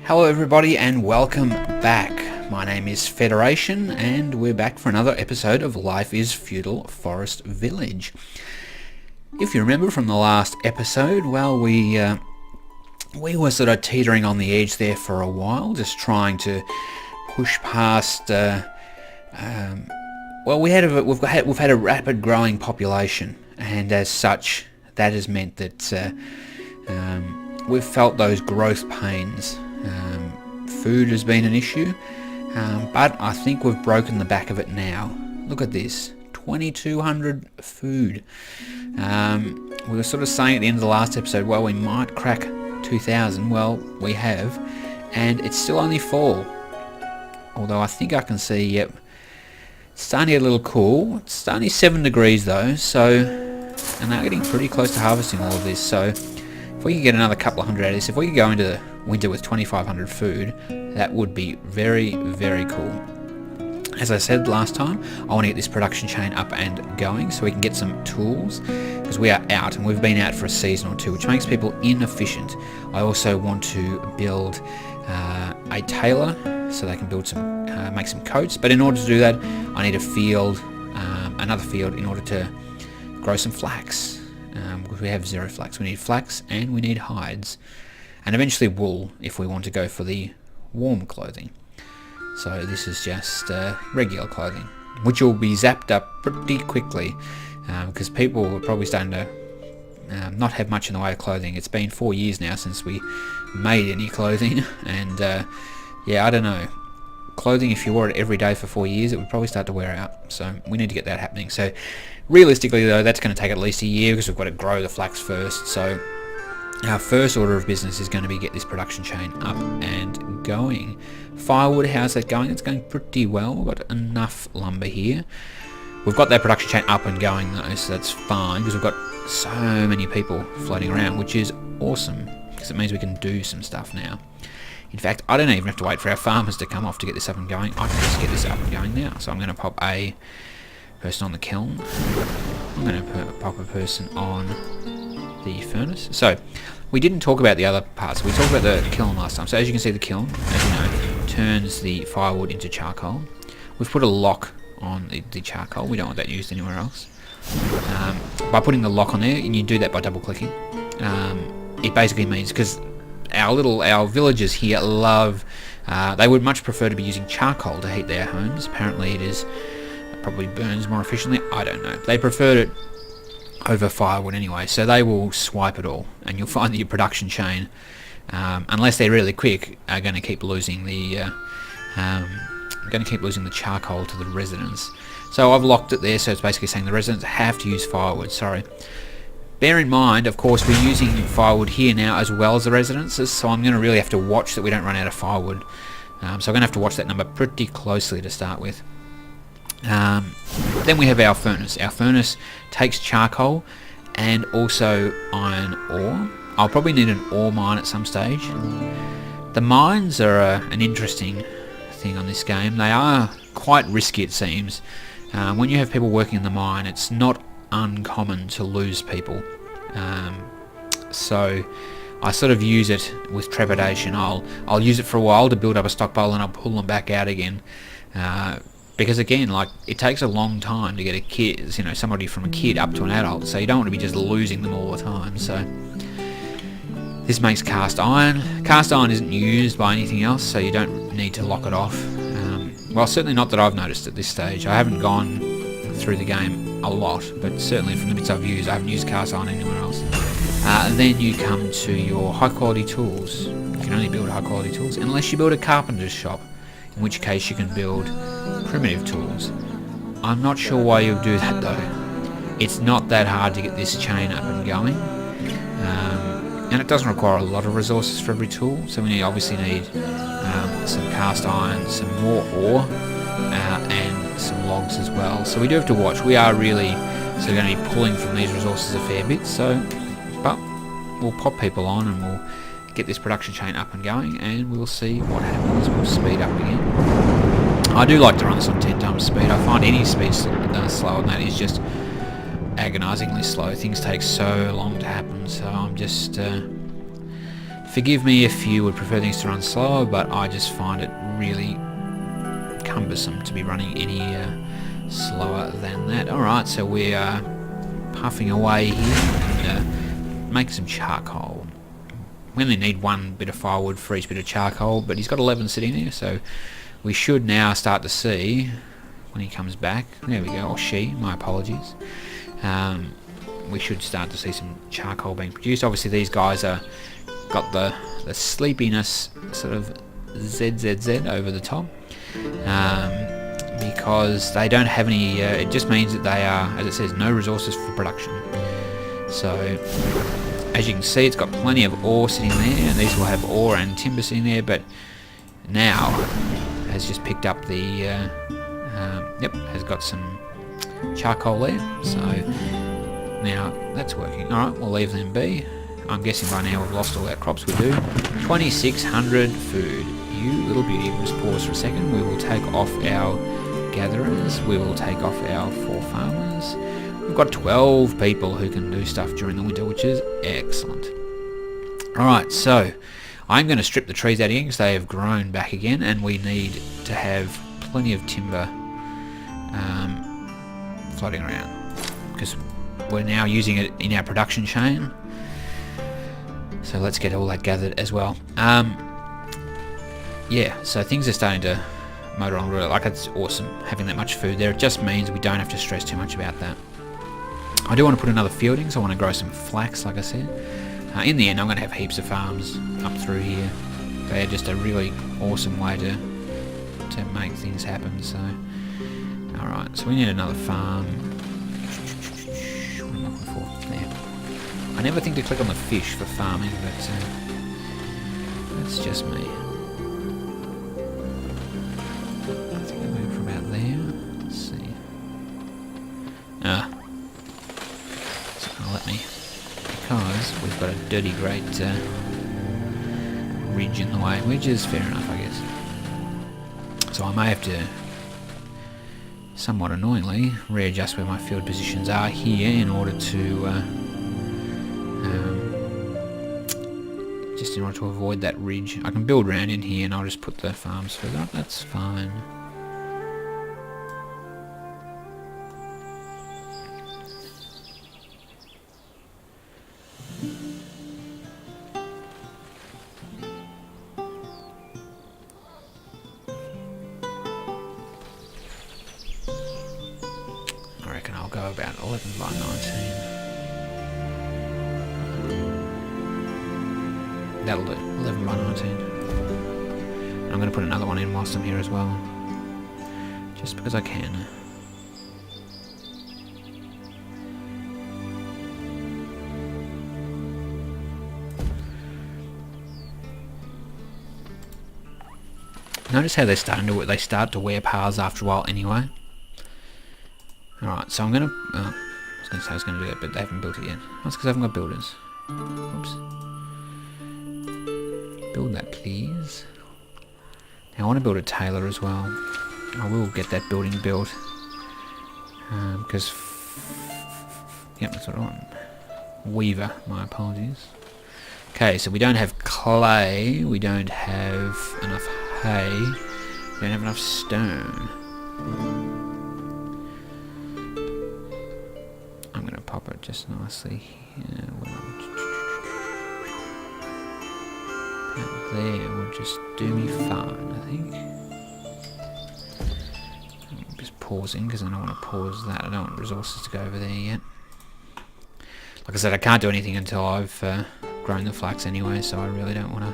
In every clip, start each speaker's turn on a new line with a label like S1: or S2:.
S1: Hello everybody and welcome back. My name is Federation and we're back for another episode of Life is Feudal Forest Village. If you remember from the last episode, well we were sort of teetering on the edge there for a while, just trying to push past we've had a rapid growing population, and as such that has meant that we've felt those growth pains. Food has been an issue, but I think we've broken the back of it now. Look at this, 2,200 food. We were sort of saying at the end of the last episode, well, we might crack 2,000. Well, we have, and it's still only fall. Although I think I can see, yep, it's starting to get a little cool. It's only 7 degrees though, so, and they're getting pretty close to harvesting all of this, so if we could get another couple of hundred out of this, if we could go into the winter with 2,500 food, that would be very, very cool. As I said last time, I want to get this production chain up and going so we can get some tools, because we are out and we've been out for a season or two, which makes people inefficient. I also want to build a tailor so they can build some, make some coats, but in order to do that I need a field, another field in order to grow some flax, because we have 0 flax. We need flax and we need hides, and eventually wool if we want to go for the warm clothing. So this is just regular clothing, which will be zapped up pretty quickly, because people are probably starting to not have much in the way of clothing. It's been 4 years now since we made any clothing, and yeah, I don't know. Clothing, if you wore it every day for 4 years, it would probably start to wear out. So we need to get that happening. So realistically though, that's going to take at least a year, because we've got to grow the flax first. So our first order of business is going to be get this production chain up and going. Firewood, how's that going? It's going pretty well. We've got enough lumber here. We've got that production chain up and going though, so that's fine, because we've got so many people floating around, which is awesome, because it means we can do some stuff now. In fact, I don't even have to wait for our farmers to come off to get this up and going. I can just get this up and going now. So I'm going to pop a person on the kiln. I'm going to pop a person on the furnace. So we didn't talk about the other parts. We talked about the kiln last time. So as you can see, the kiln, as you know, turns the firewood into charcoal. We've put a lock on the charcoal. We don't want that used anywhere else. By putting the lock on there, and you do that by double clicking, it basically means, because our villagers here love, they would much prefer to be using charcoal to heat their homes. Apparently it probably burns more efficiently. I don't know. They prefer it over firewood anyway, so they will swipe it all, and you'll find that your production chain, unless they're really quick, are going to keep losing the charcoal to the residents. So I've locked it there, so it's basically saying the residents have to use firewood. Sorry. Bear in mind, of course, we're using firewood here now as well as the residences, so I'm going to really have to watch that we don't run out of firewood. So I'm going to have to watch that number pretty closely to start with. Then we have our furnace. Our furnace takes charcoal and also iron ore. I'll probably need an ore mine at some stage. The mines are an interesting thing on this game. They are quite risky, it seems. When you have people working in the mine, it's not uncommon to lose people, so I sort of use it with trepidation. I'll use it for a while to build up a stockpile, and I'll pull them back out again, because again, like, it takes a long time to get a kid, somebody from a kid up to an adult, so you don't want to be just losing them all the time. So this makes cast iron. Cast iron isn't used by anything else, so you don't need to lock it off. Well, certainly not that I've noticed at this stage. I haven't gone through the game a lot, but certainly from the bits I've used, I haven't used cast iron anywhere else. Then you come to your high quality tools. You can only build high quality tools unless you build a carpenter's shop, in which case you can build primitive tools. I'm not sure why you'll do that though. It's not that hard to get this chain up and going, and it doesn't require a lot of resources for every tool. So we obviously need some cast iron, some more ore, and some logs as well. So we do have to watch. We are really going to be pulling from these resources a fair bit. But we'll pop people on and we'll get this production chain up and going, and we'll see what happens. We'll speed up again. I do like to run this on 10 times speed. I find any speed slower than that is just agonisingly slow. Things take so long to happen, so I'm just Forgive me if you would prefer things to run slower, but I just find it really cumbersome to be running any slower than that. Alright, so we are puffing away here and make some charcoal. We only need one bit of firewood for each bit of charcoal, but he's got 11 sitting there, so we should now start to see when he comes back. There we go, or she, my apologies. We should start to see some charcoal being produced. Obviously these guys are got the sleepiness sort of ZZZ over the top, because they don't have any, it just means that they are, as it says, no resources for production. So as you can see, it's got plenty of ore sitting there, and these will have ore and timber sitting there, but now has just picked up the, yep, has got some charcoal there, so now that's working. Alright, we'll leave them be. I'm guessing by now we've lost all our crops. We do. 2,600 food. You little beauty. We'll just pause for a second. We will take off our gatherers. We will take off our 4 farmers. We've got 12 people who can do stuff during the winter, which is excellent. Alright, so I'm going to strip the trees out again because they have grown back again, and we need to have plenty of timber floating around because we're now using it in our production chain. So let's get all that gathered as well. Yeah, so things are starting to motor on really. Like, it's awesome having that much food there. It just means we don't have to stress too much about that. I do want to put another fielding, so I want to grow some flax, like I said. In the end, I'm going to have heaps of farms up through here. They're just a really awesome way to make things happen. So, alright, so we need another farm. What am I looking for? There. I never think to click on the fish for farming, but that's just me. I think I moved from about there. Let's see. It's not going to let me, because we've got a dirty great ridge in the way, which is fair enough, I guess. So I may have to, somewhat annoyingly, readjust where my field positions are here in order to just in order to avoid that ridge. I can build around in here and I'll just put the farms further up, that's fine. I reckon I'll go about 11 by 19. That'll do, 11 by 19. I'm going to put another one in whilst I'm here as well, just because I can. Notice how they're starting to, they start to wear paths after a while anyway. Alright, so I'm going to, I was going to say I was going to do that, but they haven't built it yet. That's because I haven't got builders. Oops. Build that, please. Now I want to build a tailor as well. I will get that building built. Because... Yep, that's what I want. Weaver, my apologies. Okay, so we don't have clay. We don't have enough hay. We don't have enough stone. I'm going to pop it just nicely here. There will just do me fine, I think. I'm just pausing because I don't want to pause that. I don't want resources to go over there yet. Like I said, I can't do anything until I've grown the flax anyway, so I really don't want to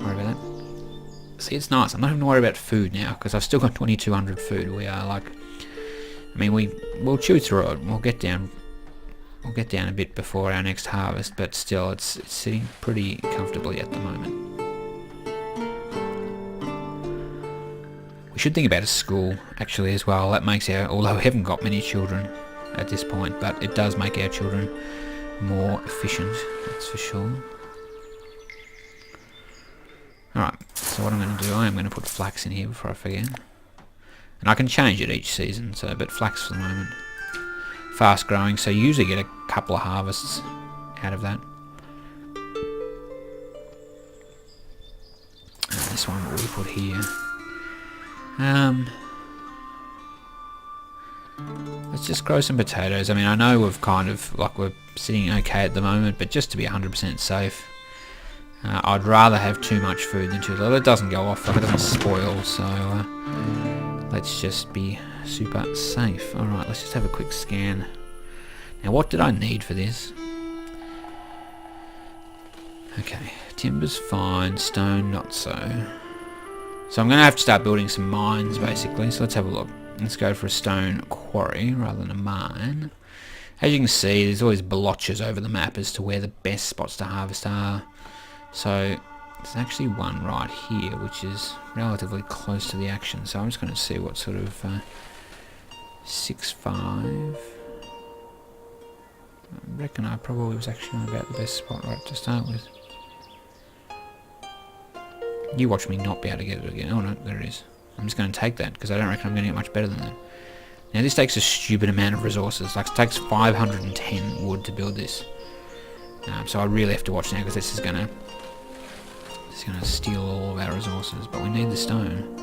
S1: worry about that. See, it's nice. I'm not having to worry about food now because I've still got 2,200 food. We are like, I mean, we'll chew through it. We'll get down a bit before our next harvest, but still it's sitting pretty comfortably at the moment. We should think about a school actually as well. That makes our, although we haven't got many children at this point, but it does make our children more efficient, that's for sure. Alright, so what I'm going to do, I am going to put flax in here before I forget. And I can change it each season, so but flax for the moment. Fast growing, so you usually get a couple of harvests out of that. this one what we put here. Let's just grow some potatoes. I mean, I know we've kind of, like, we're sitting okay at the moment, but just to be 100% safe, I'd rather have too much food than too little. It doesn't go off, like, it doesn't spoil, so let's just be super safe. Alright, let's just have a quick scan. Now, what did I need for this? Okay, timber's fine, stone not so. So I'm going to have to start building some mines, basically, so let's have a look. Let's go for a stone quarry rather than a mine. As you can see, there's always blotches over the map as to where the best spots to harvest are. So there's actually one right here, which is relatively close to the action. So I'm just going to see what sort of 6.5. I reckon I probably was actually on about the best spot right to start with. You watch me not be able to get it again. Oh no, there it is. I'm just going to take that because I don't reckon I'm going to get much better than that. Now this takes a stupid amount of resources. Like, it takes 510 wood to build this. So I really have to watch now because this is going to steal all of our resources. But we need the stone.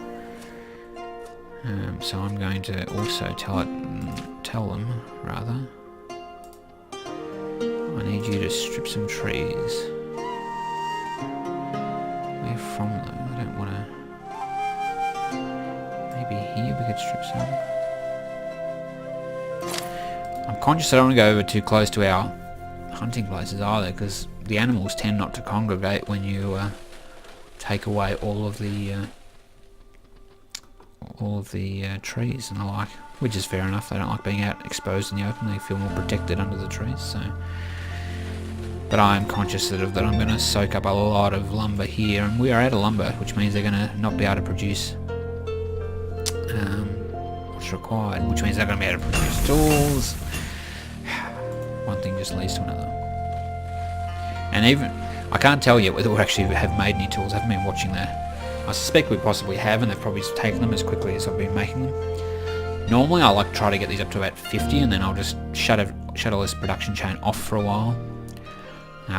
S1: So I'm going to also tell them rather. I need you to strip some trees. Where from though? I don't want to. Maybe here we could strip some. I'm conscious I don't want to go over too close to our hunting places either, because the animals tend not to congregate when you take away all of the trees and the like, which is fair enough. They don't like being out exposed in the open. They feel more protected under the trees. So, but I am conscious that I'm going to soak up a lot of lumber here, and we are out of lumber, which means they're going to not be able to produce what's required, which means they're going to be able to produce tools. One thing just leads to another. And even, I can't tell yet whether we actually have made any tools. I haven't been watching that. I suspect we possibly have, and they've probably taken them as quickly as I've been making them. Normally I like to try to get these up to about 50, and then I'll just shut all this production chain off for a while.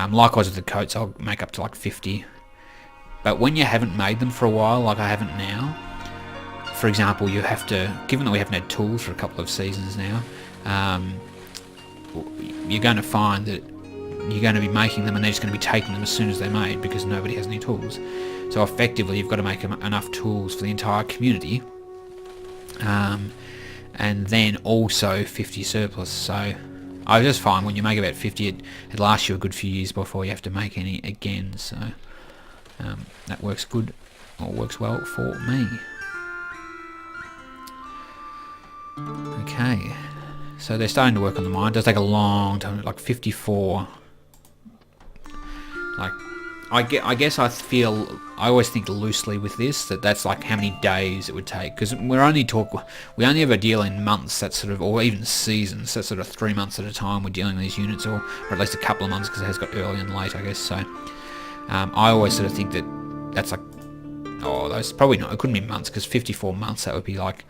S1: Likewise with the coats, I'll make up to like 50. But when you haven't made them for a while, like I haven't now, for example, you have to, given that we haven't had tools for a couple of seasons now, you're going to find that you're going to be making them and they're just going to be taking them as soon as they're made because nobody has any tools. So effectively you've got to make enough tools for the entire community, and then also 50 surplus. So I just find when you make about 50, it lasts you a good few years before you have to make any again. So that works good, or works well for me. Okay, so they're starting to work on the mine. It does take a long time, like 54. Like, I guess I always think loosely with this, that's like how many days it would take, because we only ever deal in months, that's sort of, or even seasons, that's sort of 3 months at a time we're dealing with these units, or at least a couple of months, because it has got early and late, I guess. So I always sort of think that's like, that's probably not, it couldn't be months, because 54 months, that would be like,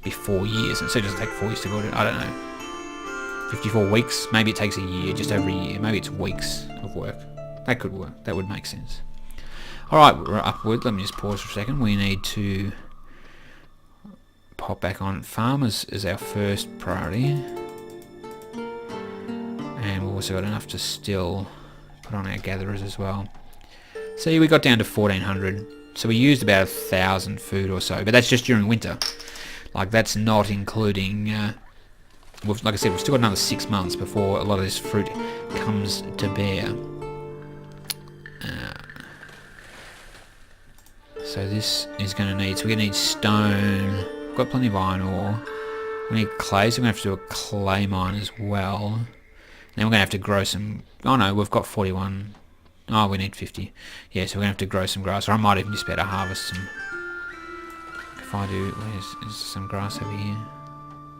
S1: be 4 years, and so it doesn't take 4 years to build it. I don't know, 54 weeks, maybe it takes a year, just over a year, maybe it's weeks of work. That could work. That would make sense. Alright, we're upward. Let me just pause for a second. We need to pop back on. Farmers is our first priority. And we've also got enough to still put on our gatherers as well. See, we got down to 1,400. So we used about 1,000 food or so. But that's just during winter. Like, that's not including... like I said, we've still got another 6 months before a lot of this fruit comes to bear. So this is going to need, so we're going to need stone, we've got plenty of iron ore, we need clay, so we're going to have to do a clay mine as well. Then we're going to have to grow some, oh no, we've got 41, oh we need 50. Yeah, so we're going to have to grow some grass, or I might even just be able to harvest some. If I do, is some grass over here?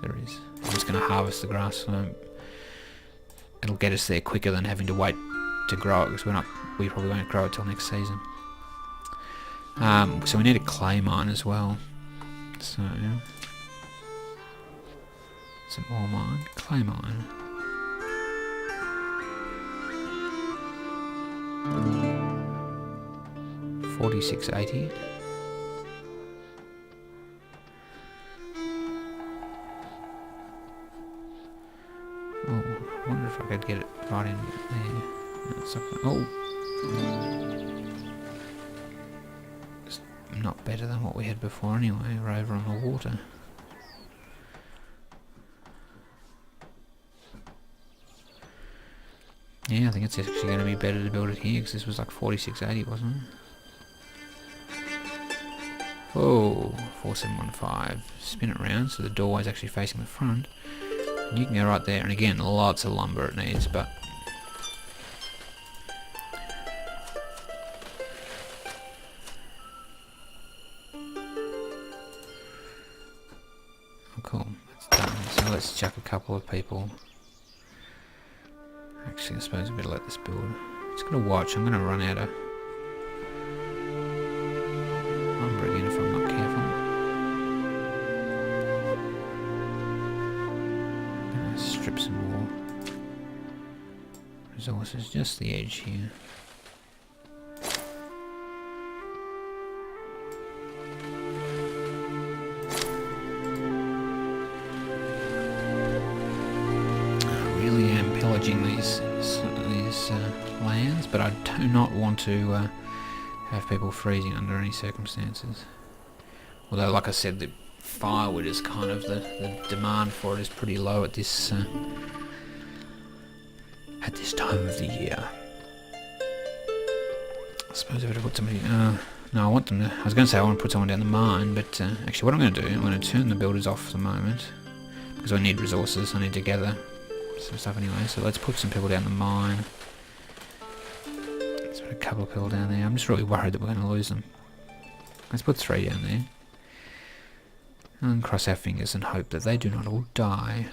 S1: There is. I'm just going to harvest the grass, so it'll get us there quicker than having to wait to grow it, because we probably won't grow it till next season. So we need a clay mine as well. So it's an ore mine, clay mine. 4680. Oh, I wonder if I could get it right in there. No, it's not, oh! It's not better than what we had before anyway. We're over on the water. Yeah, I think it's actually going to be better to build it here, because this was like 4680, wasn't it? Oh, 4715. Spin it around so the doorway's actually facing the front. And you can go right there, and again, lots of lumber it needs, but... Oh, cool. That's done. So let's chuck a couple of people. Actually, I suppose we better let this build. It's gonna watch. I'm gonna run out of lumber again if I'm not careful. I'm gonna strip some more resources, just the edge here. These lands, but I do not want to have people freezing under any circumstances. Although, like I said, the firewood is kind of the demand for it is pretty low at this time of the year. I suppose if I put somebody, no, I want them to. I was going to say I want to put someone down the mine, but actually, what I'm going to do, I'm going to turn the builders off for the moment because I need resources. I need to gather some stuff anyway, so let's put some people down the mine. Let's put a couple of people down there. I'm just really worried that we're going to lose them. Let's put 3 down there. And cross our fingers and hope that they do not all die.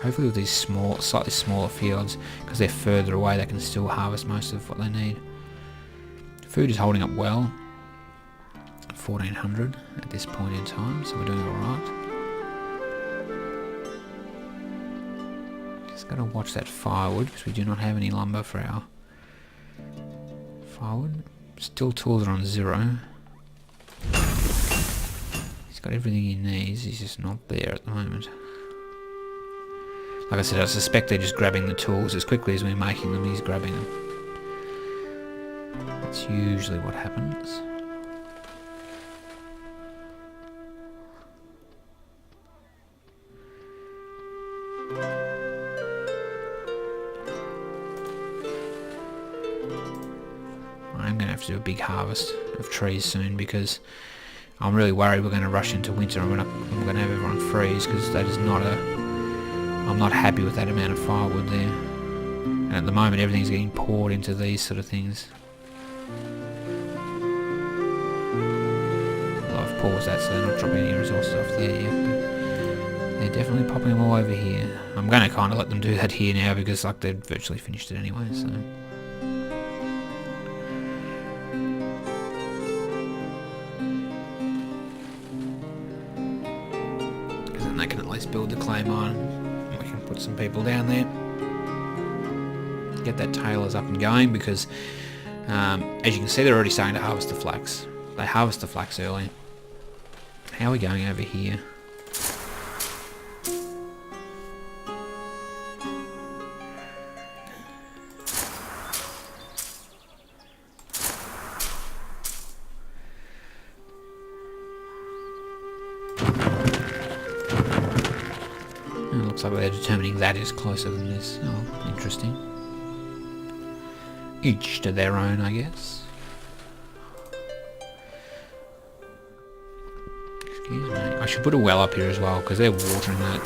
S1: Hopefully with these slightly smaller fields, because they're further away, they can still harvest most of what they need. Food is holding up well. 1400 at this point in time, so we're doing alright. Just gotta watch that firewood because we do not have any lumber for our firewood. Still tools are on 0. He's got everything he needs, he's just not there at the moment. Like I said, I suspect they're just grabbing the tools as quickly as we're making them, he's grabbing them. That's usually what happens. I'm going to have to do a big harvest of trees soon because I'm really worried we're going to rush into winter and we're going to have everyone freeze because that is not I'm not happy with that amount of firewood there. And at the moment everything's getting poured into these sort of things. Well, I've paused that so they're not dropping any resources off there yet. But they're definitely popping them all over here. I'm going to kind of let them do that here now because like they've virtually finished it anyway, so... They can at least build the clay mine. We can put some people down there. Get that tailors up and going because as you can see they're already starting to harvest the flax. They harvest the flax early. How are we going over here? Looks like they're determining that is closer than this. Oh, interesting. Each to their own, I guess. Excuse me. I should put a well up here as well, because they're watering that.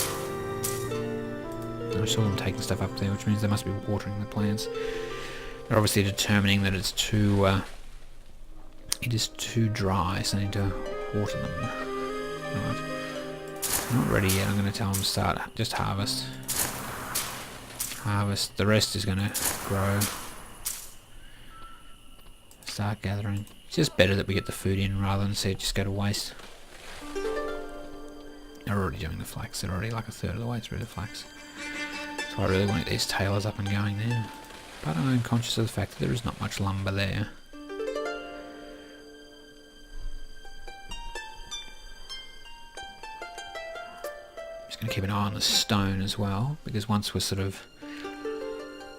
S1: I saw them taking stuff up there, which means they must be watering the plants. They're obviously determining that it is too dry, so they need to water them. Right. Not ready yet. I'm going to tell them to start just harvest. Harvest. The rest is going to grow. Start gathering. It's just better that we get the food in rather than see it just go to waste. They're already doing the flax. They're already like a third of the way through the flax. So I really want to get these tailors up and going there. but I'm conscious of the fact that there is not much lumber there. Just going to keep an eye on the stone as well, because once we've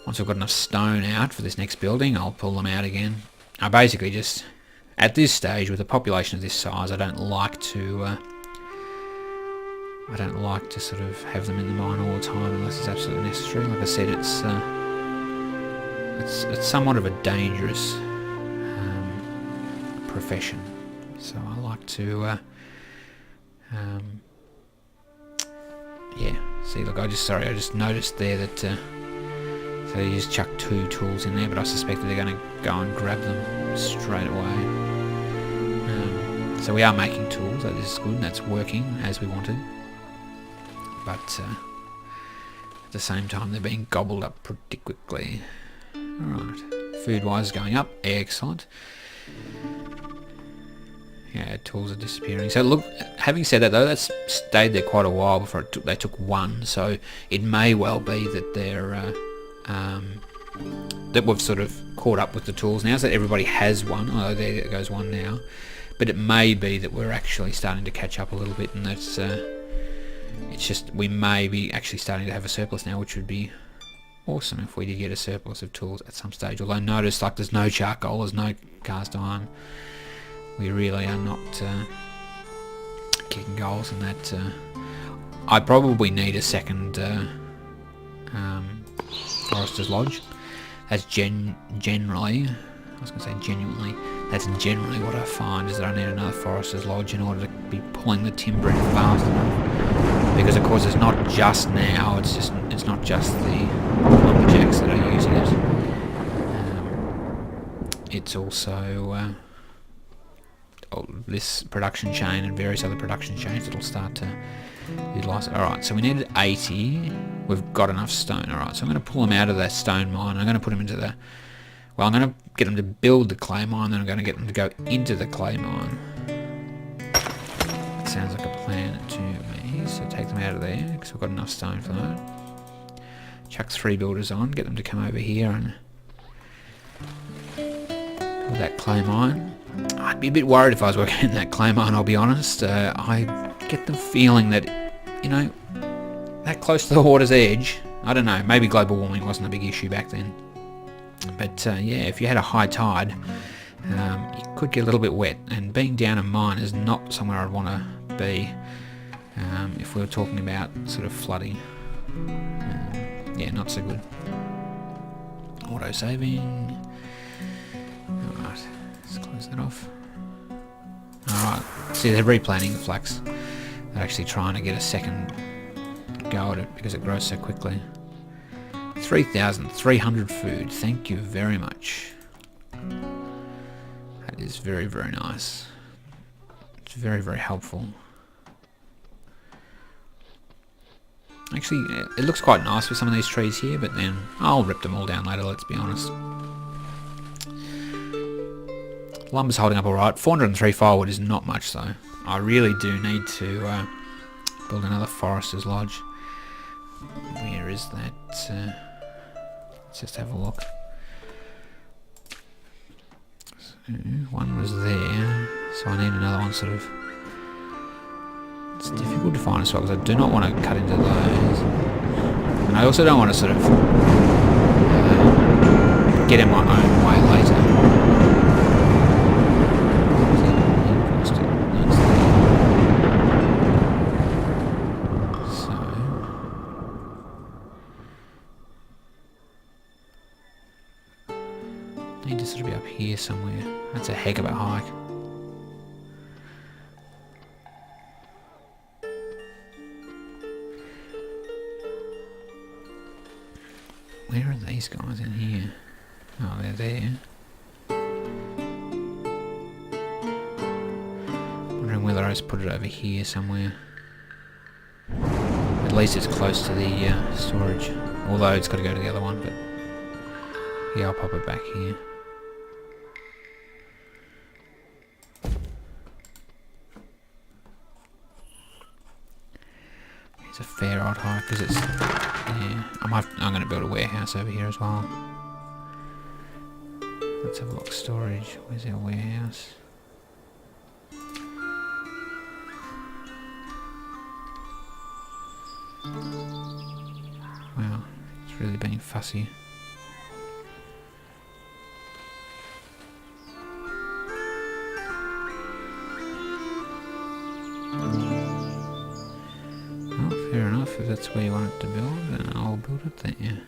S1: got enough stone out for this next building, I'll pull them out again. I basically just, at this stage, with a population of this size, I don't like to sort of have them in the mine all the time unless it's absolutely necessary. Like I said, it's somewhat of a dangerous profession, so I like to yeah. See, look, I just noticed there that so you just chuck 2 tools in there, but I suspect that they're going to go and grab them straight away. So we are making tools. That is good. That's working as we wanted. But at the same time, they're being gobbled up pretty quickly. Alright, food-wise is going up. Excellent. Yeah, tools are disappearing. So look, having said that though, that's stayed there quite a while before they took 1. So it may well be that they're that we've sort of caught up with the tools now, so that everybody has 1. Oh, there goes 1 now. But it may be that we're actually starting to catch up a little bit, and that's it's just we may be actually starting to have a surplus now, which would be awesome if we did get a surplus of tools at some stage. Although notice, like, there's no charcoal, there's no cast iron. We really are not kicking goals in that. I probably need a second Forester's Lodge. That's generally, I was going to say genuinely, that's generally what I find, is that I need another Forester's Lodge in order to be pulling the timber in fast enough. Because of course it's not just now, it's not just the lumberjacks that are using it. It's also this production chain and various other production chains that'll start to utilise it. Alright, so we needed 80. We've got enough stone. Alright, so I'm going to pull them out of that stone mine. I'm going to put them into the... Well, I'm going to get them to build the clay mine, then I'm going to get them to go into the clay mine. That sounds like a plan to me. So take them out of there, because we've got enough stone for that. Chuck 3 builders on, get them to come over here and build that clay mine. I'd be a bit worried if I was working in that clay mine, I'll be honest. I get the feeling that, you know, that close to the water's edge, I don't know, maybe global warming wasn't a big issue back then. But yeah, if you had a high tide, it could get a little bit wet, and being down a mine is not somewhere I'd want to be if we were talking about sort of flooding. Yeah, not so good. Auto saving. Alright, let's close that off. Alright, see, they're replanting the flax. They're actually trying to get a second go at it because it grows so quickly. 3,300 food, thank you very much. That is very, very nice. It's very, very helpful. Actually, it looks quite nice with some of these trees here, but then I'll rip them all down later, let's be honest. Lumber's holding up alright. 403 firewood is not much though. I really do need to build another Forester's Lodge. Where is that? Let's just have a look. So, one was there, so I need another one sort of... It's difficult to find as well, because I do not want to cut into those. And I also don't want to sort of get in my own way later. Need to sort of be up here somewhere. That's a heck of a hike. Where are these guys in here? Oh, they're there. Wondering whether I just put it over here somewhere. At least it's close to the storage. Although it's got to go to the other one, but yeah, I'll pop it back here. It's a fair odd hike because it's... Yeah, I'm going to build a warehouse over here as well. Let's have a look. Storage. Where's our warehouse? Wow, it's really being fussy. Well, fair enough. If that's where you want it to build, then I'll build it there.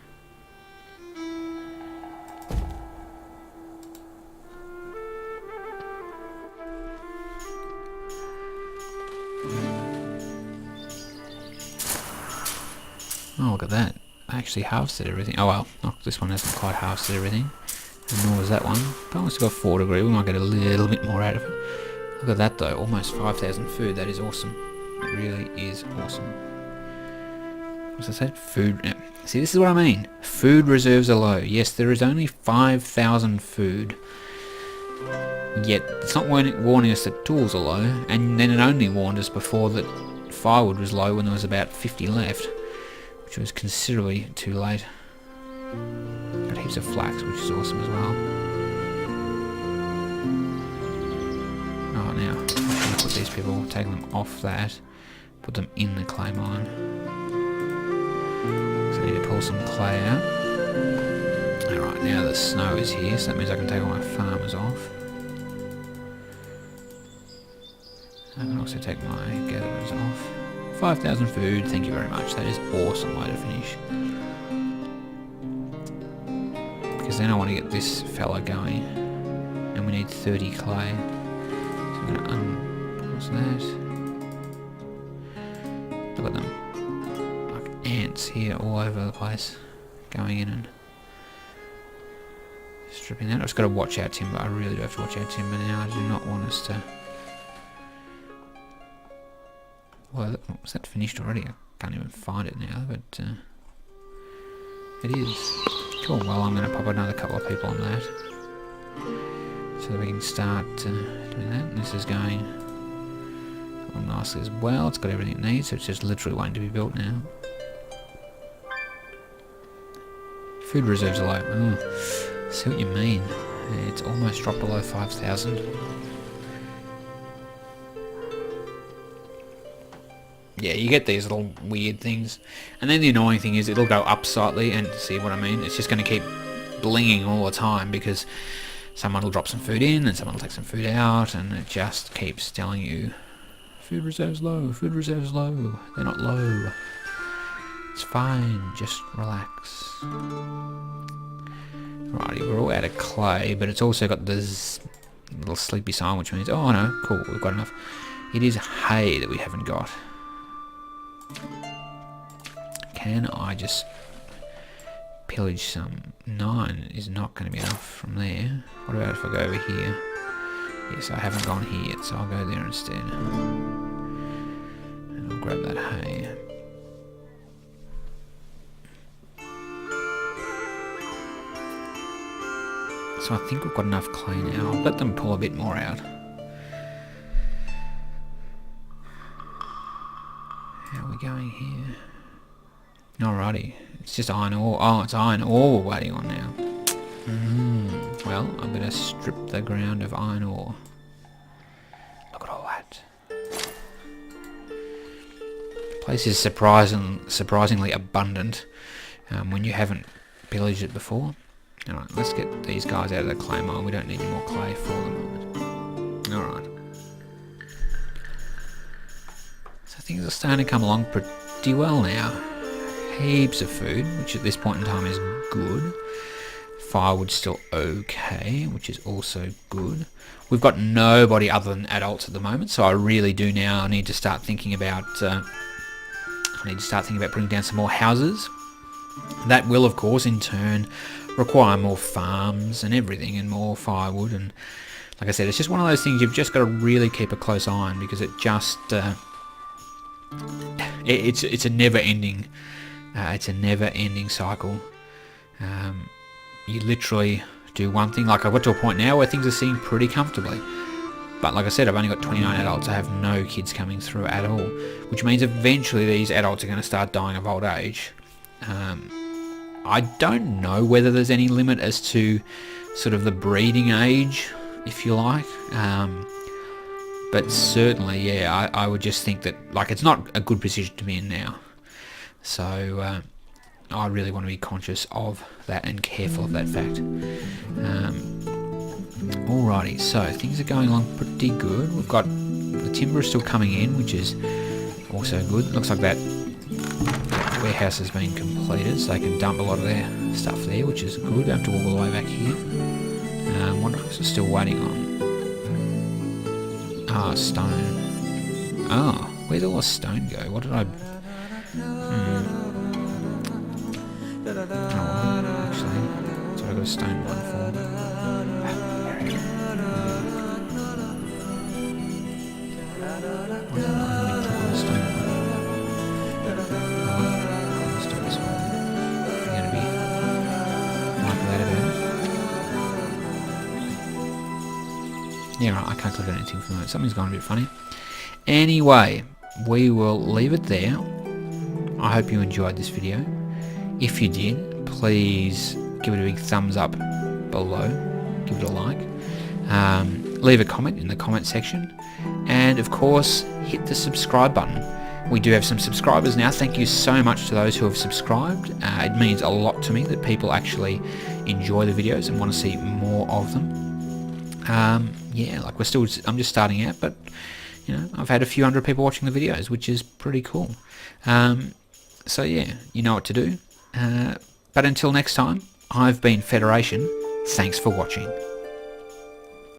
S1: Oh, look at that. I actually harvested everything. Oh well, this one hasn't quite harvested everything. And nor was that one. But I still got 4 degree. We might get a little bit more out of it. Look at that though, almost 5,000 food. That is awesome. It really is awesome. What's I said? Food. Yeah. See, this is what I mean. Food reserves are low. Yes, there is only 5,000 food. Yet, it's not warning us that tools are low. And then it only warned us before that firewood was low when there was about 50 left. Which was considerably too late. Got heaps of flax, which is awesome as well. Oh, now, I'm going to put these people, take them off that, put them in the clay mine. So I need to pull some clay out. Alright, now the snow is here, so that means I can take all my farmers off. I can also take my gatherers off. 5,000 food, thank you very much. That is awesome way to finish. Because then I want to get this fella going. And we need 30 clay. So I'm going to unpause that. Look at them. Like ants here all over the place. Going in and stripping that. I've just got to watch out timber. I really do have to watch out timber now. I do not want us to... Well, was that finished already? I can't even find it now, but it is. Cool, well I'm going to pop another couple of people on that. So that we can start doing that. And this is going along nicely as well. It's got everything it needs, so it's just literally waiting to be built now. Food reserves are low. Oh, see what you mean. It's almost dropped below 5,000. Yeah, you get these little weird things. And then the annoying thing is it'll go up slightly, and see what I mean? It's just going to keep blinging all the time because someone will drop some food in and someone will take some food out, and it just keeps telling you food reserves low, food reserves low. They're not low. It's fine, just relax. Alrighty, we're all out of clay, but it's also got this little sleepy sign, which means, oh no, cool, we've got enough. It is hay that we haven't got. Can I just pillage some? 9 is not going to be enough from there. What about if I go over here? Yes, I haven't gone here yet, so I'll go there instead. And I'll grab that hay. So I think we've got enough clay now. I'll let them pull a bit more out. How are we going here? Alrighty, it's just iron ore. Oh, it's iron ore we're waiting on now. Well, I'm going to strip the ground of iron ore. Look at all that. The place is surprisingly abundant when you haven't pillaged it before. Alright, let's get these guys out of the clay mine. We don't need any more clay for them. Alright. So things are starting to come along pretty well now. Heaps of food, which at this point in time is good. Firewood's still okay, which is also good. We've got nobody other than adults at the moment, so I really do now need to start thinking about putting down some more houses. That will, of course, in turn require more farms and everything, and more firewood. And like I said, it's just one of those things you've just got to really keep a close eye on, because it just it's a never-ending. It's a never-ending cycle. You literally do one thing. Like I've got to a point now where things are sitting pretty comfortably. But like I said, I've only got 29 adults. I have no kids coming through at all. Which means eventually these adults are going to start dying of old age. I don't know whether there's any limit as to sort of the breeding age, if you like. But certainly, yeah, I would just think that, like, it's not a good position to be in now. So I really want to be conscious of that and careful of that fact. Alrighty, so things are going along pretty good. We've got the timber is still coming in, which is also good. Looks like that warehouse has been completed, so they can dump a lot of their stuff there, which is good. Don't have to walk all the way back here. Wonder if we're still waiting on stone. Where'd all the stone go? What did I... actually, that's what I got a stone one for. Why did I only click on the stone one? Let's do this one. I'm going to be like that about it. Yeah, right, I can't click on anything from that. Something's gone a bit funny. Anyway, we will leave it there. I hope you enjoyed this video. If you did, please give it a big thumbs up below. Give it a like. Leave a comment in the comment section. And of course, hit the subscribe button. We do have some subscribers now. Thank you so much to those who have subscribed. It means a lot to me that people actually enjoy the videos and want to see more of them. Yeah, like I'm just starting out, but you know, I've had a few hundred people watching the videos, which is pretty cool. So yeah, you know what to do. But until next time, I've been Federation. Thanks for watching.